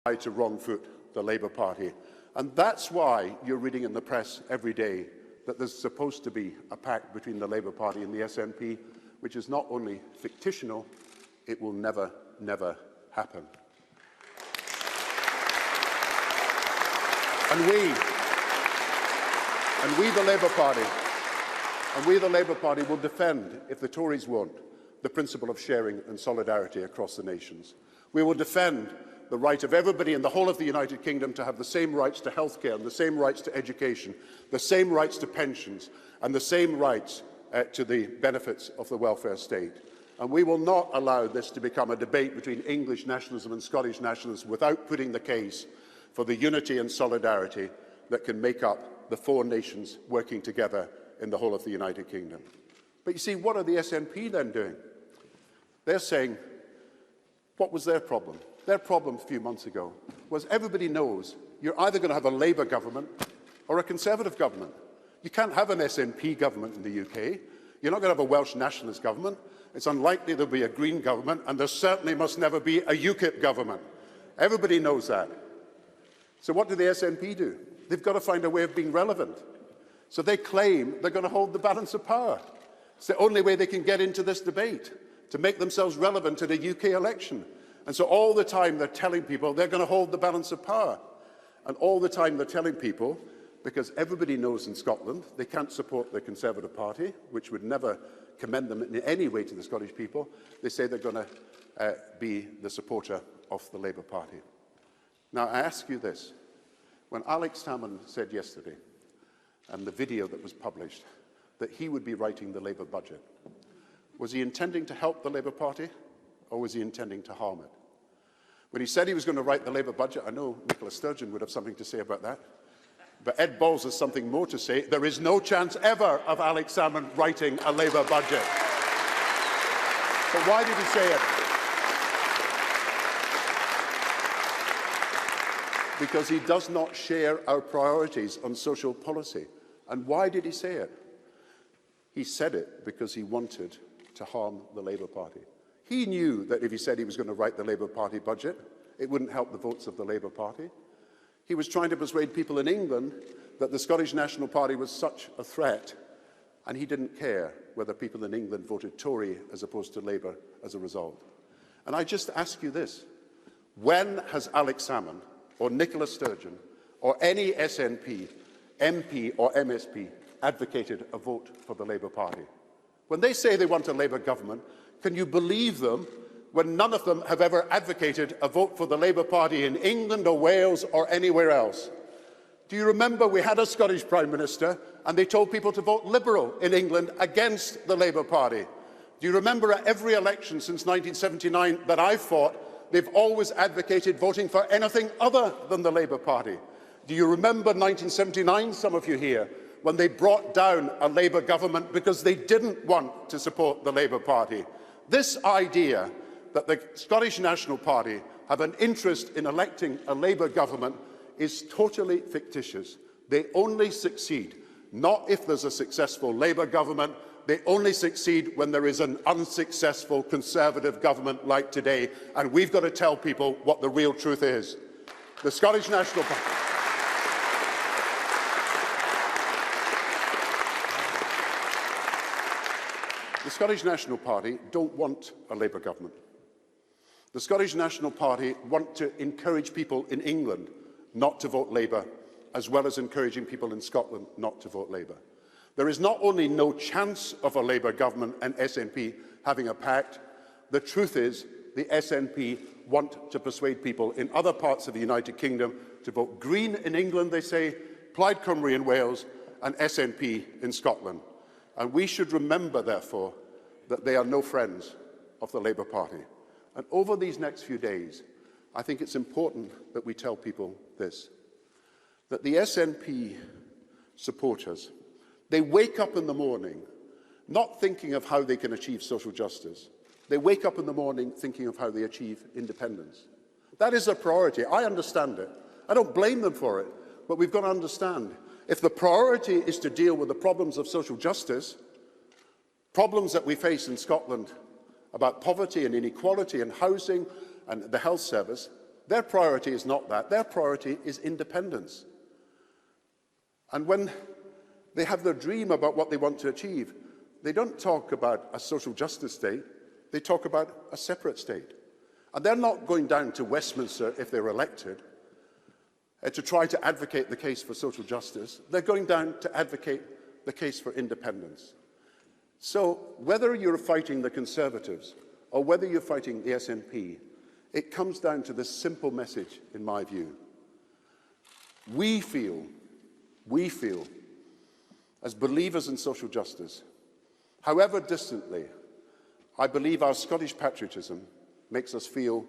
to wrong foot the Labour Party. And that's why you're reading in the press every day that there's supposed to be a pact between the Labour Party and the SNP, which is not only fictional, it will never, never happen. And we, the Labour Party, will defend, if the Tories won't, the principle of sharing and solidarity across the nations. We will defend the right of everybody in the whole of the United Kingdom to have the same rights to healthcare, and the same rights to education, the same rights to pensions, and the same rights to the benefits of the welfare state. And we will not allow this to become a debate between English nationalism and Scottish nationalism without putting the case for the unity and solidarity that can make up the four nations working together in the whole of the United Kingdom. But you see, what are the SNP then doing? They're saying, what was their problem? Their problem a few months ago was everybody knows you're either going to have a Labour government or a Conservative government. You can't have an SNP government in the UK. You're not going to have a Welsh nationalist government. It's unlikely there'll be a Green government, and there certainly must never be a UKIP government. Everybody knows that. So what do the SNP do? They've got to find a way of being relevant. So they claim they're going to hold the balance of power. It's the only way they can get into this debate, to make themselves relevant at a UK election. And so all the time they're telling people they're going to hold the balance of power. And all the time they're telling people, because everybody knows in Scotland they can't support the Conservative Party, which would never commend them in any way to the Scottish people, they say they're going to be the supporter of the Labour Party. Now, I ask you this. When Alex Salmond said yesterday, and the video that was published, that he would be writing the Labour budget, was he intending to help the Labour Party, or was he intending to harm it? When he said he was going to write the Labour budget, I know Nicola Sturgeon would have something to say about that, but Ed Balls has something more to say. There is no chance ever of Alex Salmond writing a Labour budget. But why did he say it? Because he does not share our priorities on social policy. And why did he say it? He said it because he wanted to harm the Labour Party. He knew that if he said he was going to write the Labour Party budget, it wouldn't help the votes of the Labour Party. He was trying to persuade people in England that the Scottish National Party was such a threat, and he didn't care whether people in England voted Tory as opposed to Labour as a result. And I just ask you this. When has Alex Salmond or Nicola Sturgeon or any SNP, MP or MSP advocated a vote for the Labour Party? When they say they want a Labour government, can you believe them when none of them have ever advocated a vote for the Labour Party in England or Wales or anywhere else? Do you remember we had a Scottish Prime Minister and they told people to vote Liberal in England against the Labour Party? Do you remember at every election since 1979 that I've fought, they've always advocated voting for anything other than the Labour Party? Do you remember 1979, some of you here, when they brought down a Labour government because they didn't want to support the Labour Party? This idea that the Scottish National Party have an interest in electing a Labour government is totally fictitious. They only succeed not if there's a successful Labour government. They only succeed when there is an unsuccessful Conservative government like today. And we've got to tell people what the real truth is. The Scottish National Party. The Scottish National Party don't want a Labour government. The Scottish National Party want to encourage people in England not to vote Labour, as well as encouraging people in Scotland not to vote Labour. There is not only no chance of a Labour government and SNP having a pact, the truth is the SNP want to persuade people in other parts of the United Kingdom to vote Green in England, they say, Plaid Cymru in Wales, and SNP in Scotland. And we should remember, therefore, that they are no friends of the Labour Party. And over these next few days, I think it's important that we tell people this, that the SNP supporters, they wake up in the morning not thinking of how they can achieve social justice. They wake up in the morning thinking of how they achieve independence. That is a priority. I understand it. I don't blame them for it. But we've got to understand, if the priority is to deal with the problems of social justice, problems that we face in Scotland about poverty and inequality and housing and the health service, Their priority is not that. Their priority is independence. And when they have their dream about what they want to achieve, they don't talk about a social justice state, they talk about a separate state. And they're not going down to Westminster if they're elected to try to advocate the case for social justice. They're going down to advocate the case for independence. So whether you're fighting the Conservatives or whether you're fighting the SNP, it comes down to this simple message, in my view. We feel, as believers in social justice, however distantly, I believe our Scottish patriotism makes us feel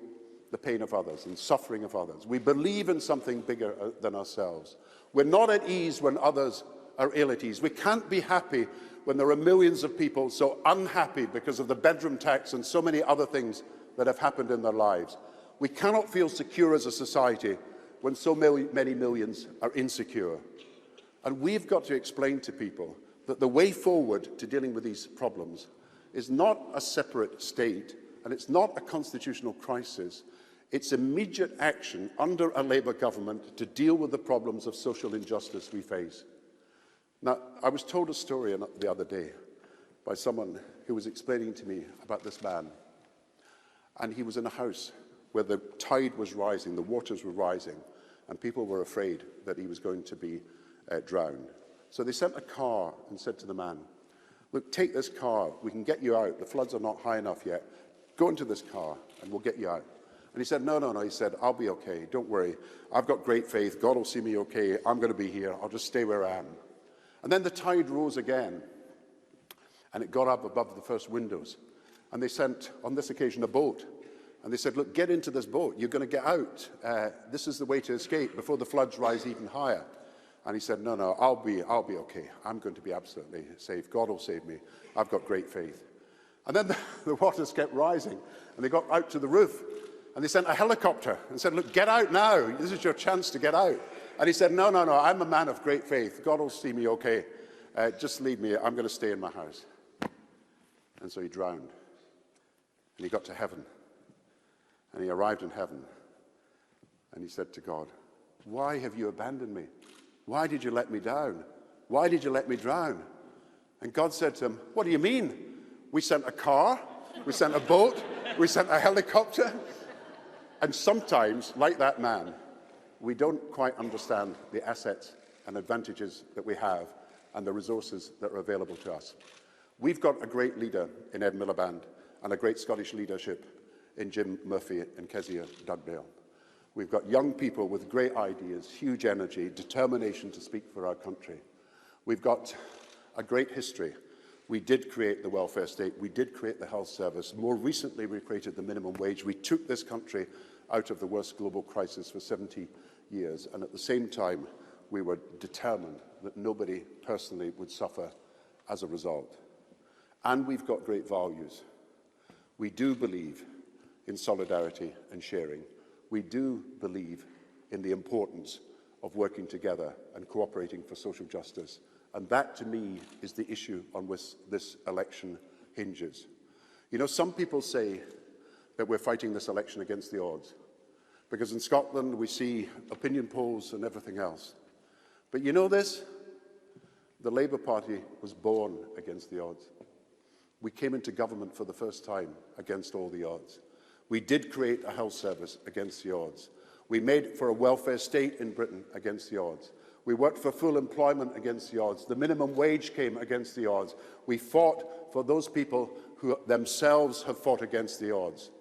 the pain of others and suffering of others. We believe in something bigger than ourselves. We're not at ease when others are ill at ease. We can't be happy when there are millions of people so unhappy because of the bedroom tax and so many other things that have happened in their lives. We cannot feel secure as a society when so many millions are insecure. And we've got to explain to people that the way forward to dealing with these problems is not a separate state, and it's not a constitutional crisis. It's immediate action under a Labour government to deal with the problems of social injustice we face. Now, I was told a story the other day by someone who was explaining to me about this man. And he was in a house where the tide was rising, the waters were rising, and people were afraid that he was going to be drowned. So they sent a car and said to the man, look, take this car, we can get you out, the floods are not high enough yet, go into this car and we'll get you out. And he said, no, he said, I'll be okay, don't worry, I've got great faith, God will see me okay, I'm going to be here, I'll just stay where I am. And then the tide rose again, and it got up above the first windows. And they sent, on this occasion, a boat. And they said, look, get into this boat. You're going to get out. This is the way to escape before the floods rise even higher. And he said, no, I'll be okay. I'm going to be absolutely safe. God will save me. I've got great faith. And then the waters kept rising, and they got out to the roof. And they sent a helicopter and said, look, get out now. This is your chance to get out. And he said, no, I'm a man of great faith. God will see me okay. Just leave me. I'm going to stay in my house. And so he drowned. And he got to heaven. And he arrived in heaven. And he said to God, why have you abandoned me? Why did you let me down? Why did you let me drown? And God said to him, what do you mean? We sent a car, we sent a boat, we sent a helicopter. And sometimes, like that man, we don't quite understand the assets and advantages that we have and the resources that are available to us. We've got a great leader in Ed Miliband and a great Scottish leadership in Jim Murphy and Kezia Dugdale. We've got young people with great ideas, huge energy, determination to speak for our country. We've got a great history. We did create the welfare state. We did create the health service. More recently, we created the minimum wage. We took this country out of the worst global crisis for 70 years. And at the same time, we were determined that nobody personally would suffer as a result. And we've got great values. We do believe in solidarity and sharing. We do believe in the importance of working together and cooperating for social justice. And that, to me, is the issue on which this election hinges. You know, some people say that we're fighting this election against the odds, because in Scotland we see opinion polls and everything else. But you know this? The Labour Party was born against the odds. We came into government for the first time against all the odds. We did create a health service against the odds. We made for a welfare state in Britain against the odds. We worked for full employment against the odds. The minimum wage came against the odds. We fought for those people who themselves have fought against the odds.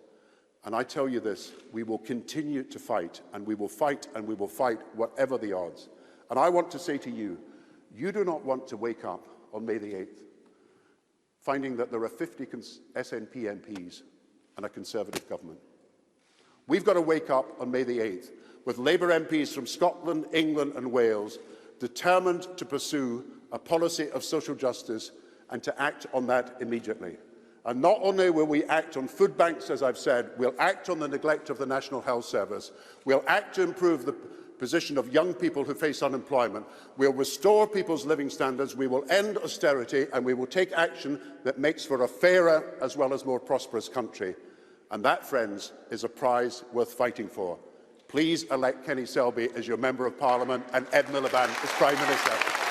And I tell you this, we will continue to fight, and we will fight, and we will fight whatever the odds. And I want to say to you, you do not want to wake up on May the 8th finding that there are 50 SNP MPs and a Conservative government. We've got to wake up on May the 8th with Labour MPs from Scotland, England and Wales determined to pursue a policy of social justice and to act on that immediately. And not only will we act on food banks, as I've said, we'll act on the neglect of the National Health Service, we'll act to improve the position of young people who face unemployment, we'll restore people's living standards, we will end austerity, and we will take action that makes for a fairer as well as more prosperous country. And that, friends, is a prize worth fighting for. Please elect Kenny Selby as your Member of Parliament and Ed Miliband as Prime Minister.